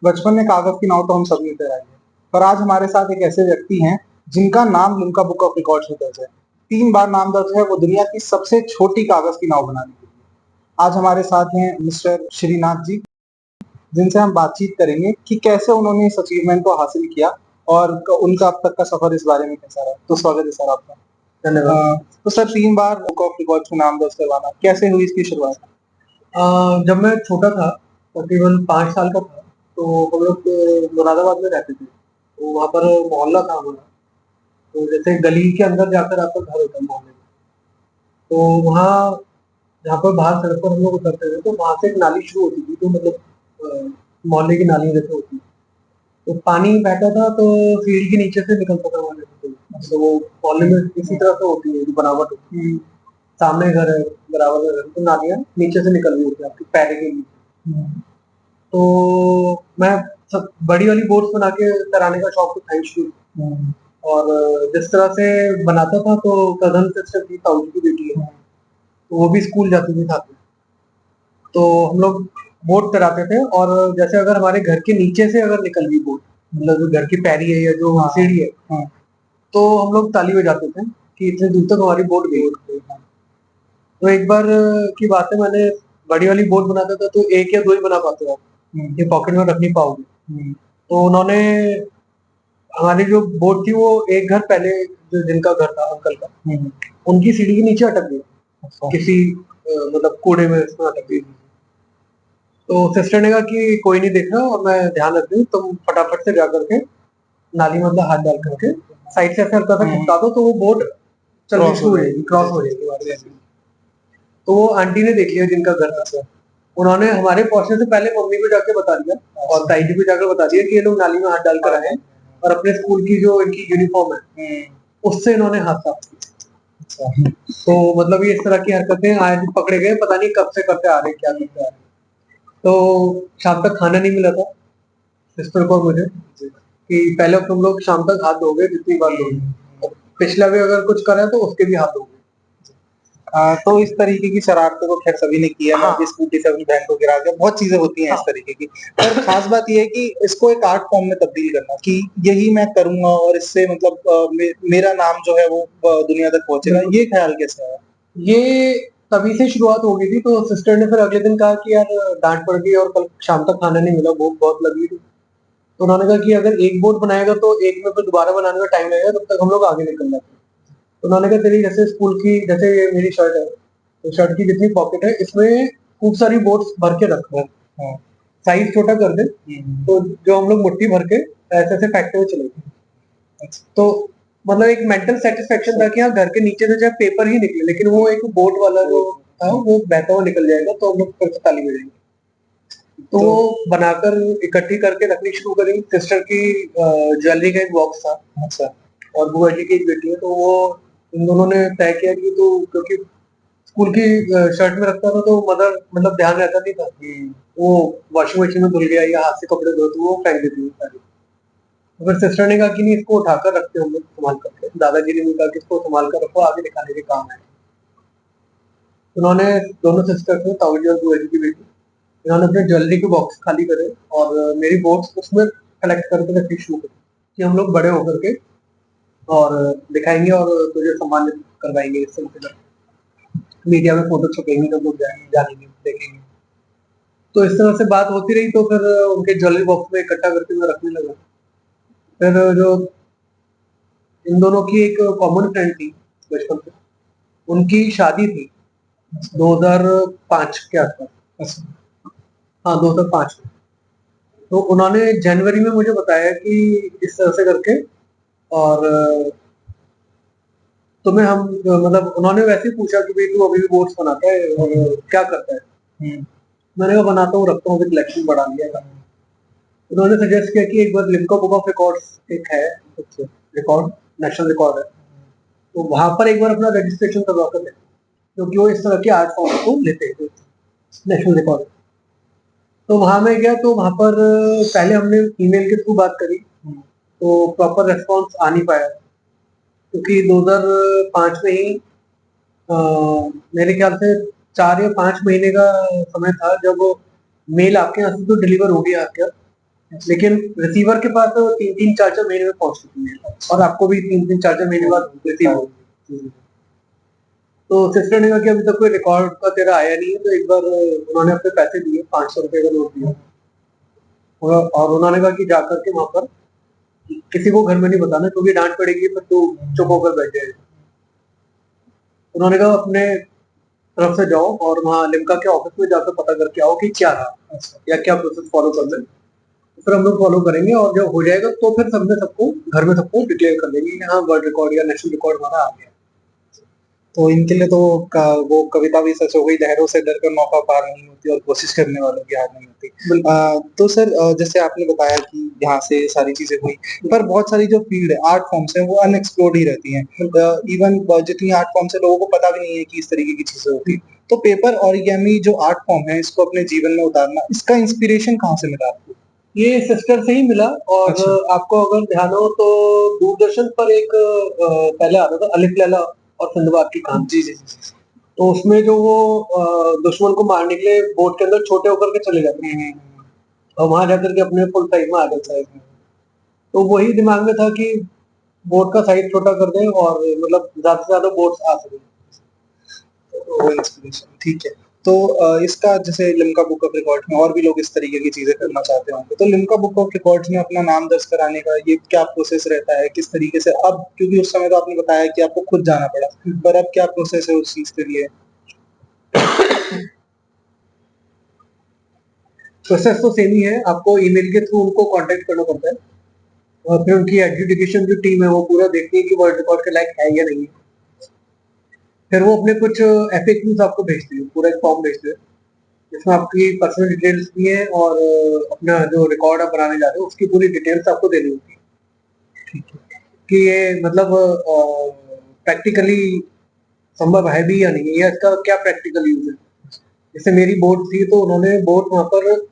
बचपन में कागज की नाव तो हम सभी ने तैराई है, पर आज हमारे साथ एक ऐसे व्यक्ति हैं जिनका नाम लिम्का बुक ऑफ रिकॉर्ड्स में दर्ज है। 3 बार नाम दर्ज है वो दुनिया की सबसे छोटी कागज की नाव बनाने के लिए। आज हमारे साथ हैं मिस्टर श्रीनाथ जी, जिनसे हम बातचीत करेंगे कि कैसे उन्होंने इस अचीवमेंट को हासिल किया और उनका अब तक का सफर इस बारे में कैसा रहा। तो स्वागत है सर आपका। धन्यवाद। तो sir 3 bar book of records में नाम दर्ज करवाना कैसे हुई इसकी शुरुआत? जब मैं छोटा था, तकरीबन 5 साल का था, तो हम लोग मुरादाबाद में रहते थे। तो वहाँ पर मोहल्ला था हमारा। तो जैसे गली के अंदर जाकर आपका घर होता है मोहल्ले में। तो वहाँ जहाँ पर बाहर सड़क पर हम लोग उतरते थे, तो वहाँ से एक नाली शुरू होती थी, तो मतलब मोहल्ले की नाली जैसे होती है। तो पानी बहता था तो सीढ़ी के नीचे से निकलता था मोहल्ले में। तो वो मोहल्ले में इसी तरह से होती है, जो बनावट होती है। सामने घर है, बराबर में घर, तो नालियाँ नीचे से निकल रही होती है आपके पैर के नीचे। तो मैं सब बड़ी वाली बोट्स बना के तैराने का शौक तो था ही शुरू। और जिस तरह से बनाता था, तो कज़न सिस्टर थी, ताऊ जी की बेटी है, तो वो भी स्कूल जाती थी साथ में। तो हम लोग बोट तैराते थे, और जैसे अगर हमारे घर के नीचे से अगर निकल गई बोट, मतलब जो घर की पैरी है या जो सीढ़ी है, तो हम लोग ताली बजाते थे कि इतनी दूर तक हमारी बोट गई। तो एक बार की बात है, मैंने बड़ी वाली बोट बनाता था, तो 1 या 2 ही बना पाते आप, ये पॉकेट में रख नहीं पाओगे। तो उन्होंने हमारी जो बोट थी वो एक घर पहले, जो जिनका घर था अंकल का, उनकी सीढ़ी के नीचे अटक गई। किसी मतलब कूड़े में उसमें अटक गई। तो सिस्टर ने कहा कि कोई नहीं देख रहा और मैं ध्यान रख रही हूँ, तुम फटाफट से जा करके नाली में मतलब हाथ डाल करके साइड से ऐसे हल्का सा खिसका दो, तो वो बोट चलनी शुरू हो जाएगी, क्रॉस हो जाएगी हमारे ऐसे। तो वो आंटी ने देख लिया जिनका घर था, उन्होंने हमारे पहुंचने से पहले मम्मी को जाके बता दिया और ताई जी को जाकर बता दिया कि ये लोग नाली में हाथ डालकर आए हैं, और अपने स्कूल की जो इनकी यूनिफॉर्म है उससे इन्होंने हाथ साफ किया। तो मतलब ये इस तरह की हरकतें आज पकड़े गए, पता नहीं कब से करते आ रहे, क्या करते आ रहे। तो शाम तक खाना नहीं मिला था सिस्टर को और मुझे, कि पहले तुम लोग शाम तक हाथ धोगे जितनी बार धोगे, और पिछला भी अगर कुछ करा तो उसके भी हाथ धोगे। तो इस तरीके की शरारतें तो खैर सभी ने की है। मैं भी स्कूटी से अपनी बहन को गिरा दिया, बहुत चीजें होती हैं इस तरीके की। पर खास बात ये है कि इसको एक आर्ट फॉर्म में तब्दील करना कि यही मैं करूंगा और इससे मतलब मेरा नाम जो है वो दुनिया तक पहुंचेगा, ये ख्याल कैसे आया? ये तभी से शुरुआत हो गई थी। तो सिस्टर ने फिर अगले दिन कहा कि यार डांट पड़ गई और कल शाम तक खाना नहीं मिला, भूख बहुत लगी थी। तो उन्होंने कहा कि अगर एक बोट बनाएगा तो एक में फिर दोबारा बनाने में टाइम लगेगा, तब तक हम लोग आगे निकल जाते हैं। तो उन्होंने कहा तेरी जैसे स्कूल की, जैसे ये मेरी शर्ट है, तो शर्ट की जितनी पॉकेट है इसमें खूब सारी बोट्स भर के रख, साइज छोटा कर दे, तो जो हम लोग मुट्ठी भर के ऐसे ऐसे फेंकते हुए चले गए। तो मतलब एक मेंटल सेटिस्फेक्शन था कि हाँ, घर के नीचे से चाहे पेपर ही निकले, लेकिन वो एक बोट वाला जो था वो बहता हुआ निकल जाएगा, तो हम लोग फिर से ताली बजाएंगे। तो वो बनाकर इकट्ठी करके रखनी शुरू करी। सिस्टर की ज्वेलरी का एक बॉक्स था। अच्छा। और बुआ जी की एक बेटी है, तो वो इन दोनों ने तय किया कि तो क्योंकि स्कूल की शर्ट में रखता था, तो मदर मतलब ध्यान रहता नहीं था, वो वॉशिंग मशीन में धुल गया या हाथ से कपड़े धोए तो वो फेंक देती थी सारी। तो फिर सिस्टर ने कहा कि नहीं, इसको उठाकर रखते होंगे संभाल करके। दादाजी ने भी कहा कि इसको संभाल कर रखो, आगे दिखाने के काम है। उन्होंने दोनों सिस्टर्स ने, ताऊ जी और बुआ जी की बेटी, इन्होंने अपने ज्वेलरी के बॉक्स खाली करे और मेरी बोट्स उसमें कलेक्ट करके रखनी शुरू करी कि हम लोग बड़े होकर के और दिखाएंगे और तुझे सम्मानित करवाएंगे इस सिलसिले में। मीडिया में फोटो छपेंगी, तो लोग जानेंगे, देखेंगे। तो इस तरह से बात होती रही, तो फिर उनके ज्वेलरी बॉक्स में इकट्ठा करके मैं रखने लगा। फिर जो इन दोनों की एक कॉमन फ्रेंड थी बचपन से, उनकी शादी थी 2005 के आसपास। हाँ, 2005 में। तो उन्होंने जनवरी में मुझे बताया कि इस तरह से करके, और तुम्हें हम मतलब उन्होंने वैसे ही पूछा कि भाई तू अभी भी बोट्स बनाता है और क्या करता है? मैंने कहा बनाता हूँ, रखता हूँ, अभी कलेक्शन बढ़ा लिया है। उन्होंने सजेस्ट किया कि एक बार लिम्का बुक ऑफ रिकॉर्ड्स एक है, रिकॉर्ड, नेशनल रिकॉर्ड है, तो वहां पर एक बार अपना रजिस्ट्रेशन करवा कर दें, क्योंकि वो इस तरह के आर्ट फॉर्म को लेते हैं नेशनल रिकॉर्ड। तो वहां मैं गया, तो वहां पर पहले हमने ईमेल के थ्रू बात करी, तो प्रॉपर रेस्पॉन्स आ नहीं पाया, क्योंकि 2005 में ही मेरे ख्याल से 4 या 5 महीने का समय था जब मेल आपके यहाँ से तो डिलीवर हो गया क्या, लेकिन रिसीवर के पास तो 3-3 4-4 महीने में पहुँच चुकी है और आपको भी 3-3 4-4 महीने बाद रिसीव होगी। तो सिस्टर ने कहा कि अभी तक कोई रिकॉर्ड का तेरा आया नहीं है, तो एक बार उन्होंने अपने पैसे दिए, ₹500 का नोट दिया और उन्होंने कहा कि जाकर के वहाँ पर किसी को घर में नहीं बताना क्योंकि डाँट पड़ेगी, फिर तू चुप होकर बैठ जाएगा। उन्होंने कहा अपने तरफ से जाओ और वहाँ लिम्का के ऑफिस में जाकर पता करके आओ कि क्या था या क्या प्रोसेस फॉलो करना है। फिर हम लोग फॉलो करेंगे और जब हो जाएगा तो फिर सबको घर में सबको डिक्लेयर कर देंगे कि हाँ वर्ल्ड रिकॉर्ड या नेशनल रिकॉर्ड हमारा आ गया। तो इनके लिए तो वो कविता भी सच हो गई, लहरों से डरकर नौका पार नहीं होती और कोशिश करने वालों की हार नहीं होती। तो सर जैसे आपने बताया कि यहाँ से सारी चीजें हुई, पर बहुत सारी जो फील्ड है आर्ट फॉर्म्स है वो अनएक्सप्लोर्ड ही रहती हैं। इवन जितनी आर्ट फॉर्म्स है लोगों को पता भी नहीं है कि इस तरीके की चीजें होती है। तो पेपर ऑरिगेमी जो आर्ट फॉर्म है इसको अपने जीवन में उतारना, इसका इंस्पिरेशन कहाँ से मिला आपको? ये सिस्टर से ही मिला और आपको अगर ध्यान हो तो दूरदर्शन पर एक पहले आता था अलिफ लैला और सिंदबाद की कहानी। जी, जी, जी। तो उसमें जो वो दुश्मन को मारने के लिए बोट के अंदर छोटे होकर के चले जाते हैं और वहां जाकर के अपने फुल साइज में आ जाता है। तो वही दिमाग में था कि बोट का साइज छोटा कर दें और मतलब ज्यादा से ज्यादा बोट्स आ सके। वो इंस्पिरेशन ठीक है। तो इसका जैसे लिम्का बुक ऑफ रिकॉर्ड में और भी लोग इस तरीके की चीजें करना चाहते होंगे, तो लिम्का बुक ऑफ रिकॉर्ड्स में अपना नाम दर्ज कराने का ये क्या प्रोसेस रहता है, किस तरीके से अब, क्योंकि उस समय तो आपने बताया कि आपको खुद जाना पड़ा, पर अब क्या प्रोसेस है उस चीज के लिए? प्रोसेस तो सेम ही है, आपको ईमेल के थ्रू उनको कांटेक्ट करना पड़ता है और फिर उनकी एडजुडिकेशन जो टीम है वो पूरा देखती है कि वर्ल्ड रिकॉर्ड के लायक है या नहीं है। फिर वो अपने कुछ एफएक्यूज आपको भेजते हैं, पूरा एक फॉर्म भेजते हैं जिसमें आपकी पर्सनल डिटेल्स भी है और अपना जो रिकॉर्ड आप बनाने जा रहे हो उसकी पूरी डिटेल्स आपको देनी होती है कि ये मतलब प्रैक्टिकली संभव है भी या नहीं है, या इसका क्या प्रैक्टिकल यूज है। जैसे मेरी बोट थी तो उन्होंने बोट वहां पर,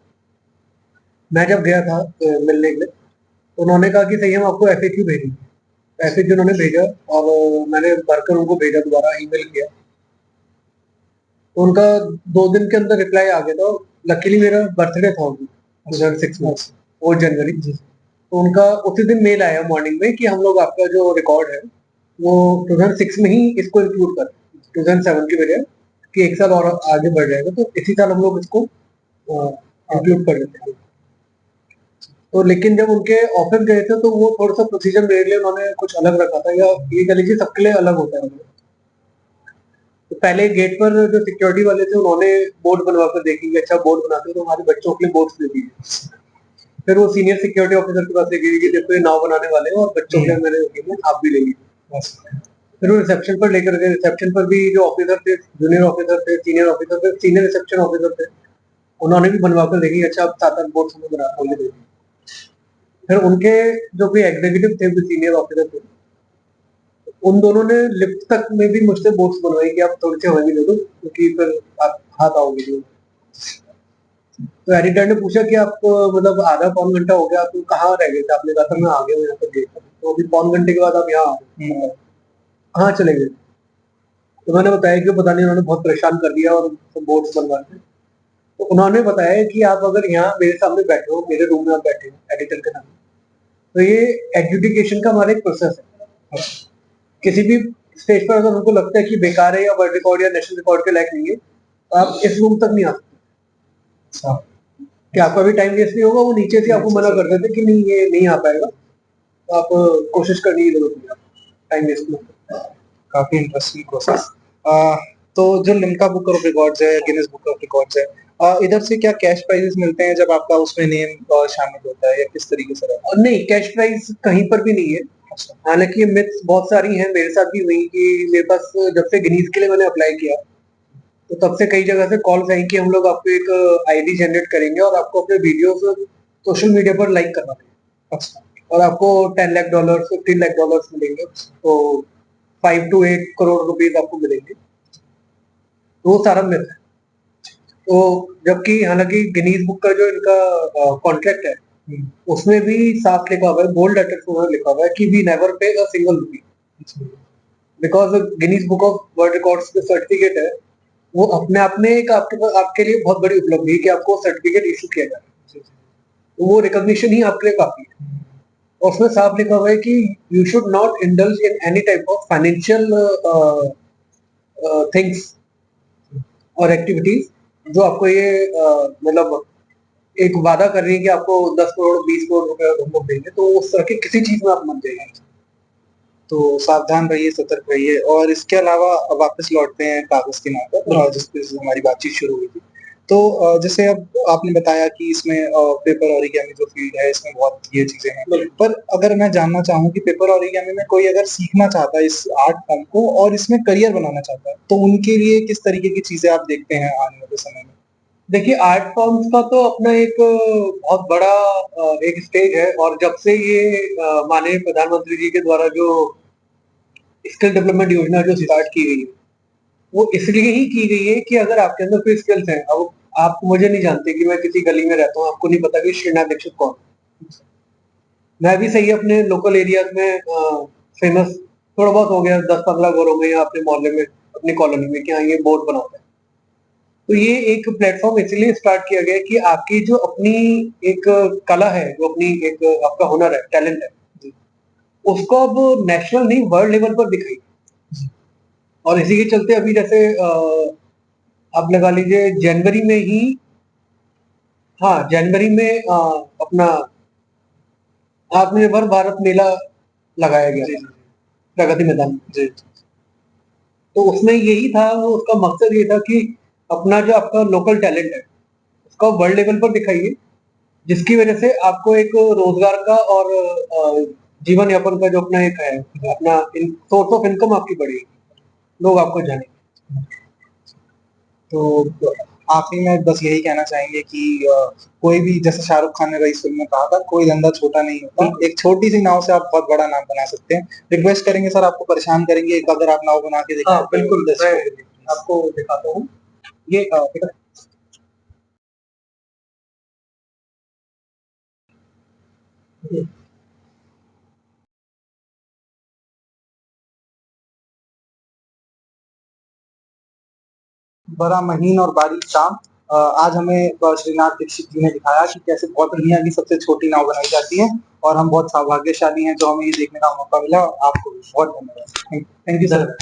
मैं जब गया था मिलने के लिए तो उन्होंने कहा कि सही हम आपको एफएक्यू भेजेंगे। एफएक्यू उन्होंने भेजा और मैंने भरकर उनको भेजा, दोबारा ईमेल किया तो उनका 2 दिन के अंदर रिप्लाई आ गया था। लकीली मेरा बर्थडे था उस दिन 2006 में, 4 जनवरी। तो उनका उसी दिन मेल आया मॉर्निंग में कि हम लोग आपका जो रिकॉर्ड है वो 2006 में ही इसको इंक्लूड कर 2007 की बजाय कि 1 साल और आगे बढ़ जाएगा, तो इसी साल हम लोग इसको इंक्लूड कर देते हैं। तो लेकिन जब उनके ऑफिस गए थे तो वो थोड़ा सा प्रोसीजर मेरे लिए उन्होंने कुछ अलग रखा था, या ये कह लीजिए सबके लिए अलग होता है। तो पहले गेट पर जो सिक्योरिटी वाले थे उन्होंने बोर्ड बनवा कर देखी कि अच्छा बोर्ड बनाते हो तो हमारे बच्चों के लिए बोर्ड्स दे दिए। फिर वो सीनियर सिक्योरिटी ऑफिसर के पास ले गई कि देखो ये नाव बनाने वाले हैं और बच्चों के लिए मैंने रखी है, आप भी ले लीजिए। फिर वो रिसेप्शन पर लेकर गए, रिसेप्शन पर भी जो ऑफिसर थे, जूनियर ऑफिसर थे, सीनियर ऑफिसर थे, सीनियर रिसेप्शन ऑफिसर थे, उन्होंने भी बनवा कर देखी अच्छा आप 7-8 बोर्ड्स हमें बना कर दे दीजिए। फिर उनके जो कोई एग्जीक्यूटिव थे, जो सीनियर ऑफिसर थे, उन दोनों ने लिफ्ट तक में भी मुझसे बोट्स बनवाई कि आप थोड़ी सी हमें भी दे दो क्योंकि फिर आप हाथ आओगे जो। तो एडिटर ने पूछा कि आप मतलब आधा पौन घंटा हो गया, आप कहाँ रह गए थे? आपने कहा था मैं आ गया हूँ यहाँ पर गेट पर, तो अभी पौन घंटे के बाद आप यहाँ आ गए, कहाँ चले गए? तो मैंने बताया कि पता नहीं उन्होंने बहुत परेशान कर दिया और बोट्स बनवा के। तो उन्होंने बताया कि आप अगर यहाँ मेरे सामने बैठे हो, मेरे रूम में आप बैठे हो एडिटर के सामने, तो ये एडजुडिकेशन का हमारा एक प्रोसेस है। किसी भी स्टेज पर अगर उनको लगता है कि बेकार है या वर्ल्ड रिकॉर्ड या नेशनल रिकॉर्ड के लायक नहीं है, तो आप इस रूम तक नहीं आ सकते। कि आपका भी टाइम वेस्ट नहीं होगा, वो नीचे से आपको मना कर देते कि नहीं ये नहीं आ पाएगा, तो आप कोशिश करने की जरूरत नहीं, टाइम वेस्ट नहीं। काफी इंटरेस्टिंग प्रोसेस। तो जो लिम्का बुक ऑफ रिकॉर्ड्स है, गिनीज बुक ऑफ रिकॉर्ड्स है, इधर से क्या कैश प्राइजेस मिलते हैं जब आपका उसमें नेम शामिल होता है, या किस तरीके से रहता है? नहीं, कैश प्राइज कहीं पर भी नहीं है। हालांकि ये मिथ्स बहुत सारी हैं, मेरे साथ भी हुई कि मेरे पास जब से गिनीज के लिए मैंने अप्लाई किया तो तब से कई जगह से कॉल्स आई कि हम लोग आपको एक आईडी जनरेट करेंगे और आपको अपने वीडियोस सोशल मीडिया पर लाइक करना है। अच्छा, और आपको $10 लाख, $15 लाख मिलेंगे, तो 5 to 8 करोड़ रुपीज आपको मिलेंगे। तो वो सारा मिथ है। तो जबकि हालांकि गिनीज बुक का जो इनका कॉन्ट्रैक्ट है उसमें भी साफ लिखा हुआ है, बोल्ड लेटर में लिखा हुआ है कि वी नेवर पे a single rupee, because Guinness book of world records जो सर्टिफिकेट है वो अपने आप में एक आपके लिए बहुत बड़ी उपलब्धि है कि आपको सर्टिफिकेट इशू किया जाए। तो वो रिकॉग्निशन ही आपके लिए काफी है। और उसमें साफ लिखा हुआ है कि you should not indulge in any type of financial things और एक्टिविटीज जो आपको ये मतलब एक वादा कर रही है कि आपको 10 करोड़ 20 करोड़ रुपए हम लोग देंगे, तो उस तरह की किसी चीज में आप मत जाइए। तो सावधान रहिए, सतर्क रहिए। और इसके अलावा वापस लौटते हैं कागज के नाव पर, जिस पे से हमारी बातचीत शुरू हुई थी। तो जैसे अब आपने बताया कि इसमें पेपर ओरिगामी जो फील्ड है इसमें बहुत ये चीजें हैं, पर अगर मैं जानना चाहूँ कि पेपर ओरिगामी में कोई अगर सीखना चाहता है इस आर्ट फॉर्म को और इसमें करियर बनाना चाहता है, तो उनके लिए किस तरीके की चीजें आप देखते हैं आने वाले समय में? देखिए, आर्ट फॉर्म्स का तो अपना एक बहुत बड़ा एक स्टेज है, और जब से ये माननीय प्रधानमंत्री जी के द्वारा जो स्किल डेवलपमेंट योजना जो स्टार्ट की गई है, वो इसलिए ही की गई है कि अगर आपके अंदर कोई स्किल्स हैं, अब आप मुझे नहीं जानते कि मैं किसी गली में रहता हूँ, आपको नहीं पता कि श्रीनाथ दीक्षित कौन है। मैं भी सही अपने लोकल एरियाज में फेमस थोड़ा बहुत हो गया 10-15 घरों में या अपने मोहल्ले में, अपनी कॉलोनी में, कि हाँ ये बोर्ड बनाता है। तो ये एक प्लेटफॉर्म इसलिए स्टार्ट किया गया है कि आपकी जो अपनी एक कला है, जो अपनी एक आपका हुनर है, टैलेंट है, उसको अब नेशनल नहीं वर्ल्ड लेवल पर दिखाइए। और इसी के चलते अभी जैसे आप लगा लीजिए जनवरी में ही, हाँ जनवरी में अपना आत्मनिर्भर भारत मेला लगाया गया था प्रगति मैदान में। जी। तो उसमें यही था, उसका मकसद ये था कि अपना जो आपका लोकल टैलेंट है उसको वर्ल्ड लेवल पर दिखाइए, जिसकी वजह से आपको एक रोजगार का और जीवन यापन का जो अपना एक है, अपना सोर्स ऑफ इनकम आपकी बढ़ेगी, लोग आपको जानेंगे। तो आखिरी में बस यही कहना चाहेंगे कि कोई भी, जैसे शाहरुख खान ने रईस फिल्म में कहा था, कोई धंधा छोटा नहीं होता, एक छोटी सी नाव से आप बहुत बड़ा नाम बना सकते हैं। रिक्वेस्ट करेंगे सर, आपको परेशान करेंगे, एक अगर आप नाव बना के दिखाएं। हाँ बिल्कुल, मैं आपको दिखाता हूँ ये बेटा। बड़ा महीन और बारीक काम आज हमें श्रीनाथ दीक्षित जी ने दिखाया कि कैसे बहुत दुनिया की सबसे छोटी नाव बनाई जाती है, और हम बहुत सौभाग्यशाली हैं जो हमें ये देखने का मौका मिला। आपको बहुत धन्यवाद। Thank you sir.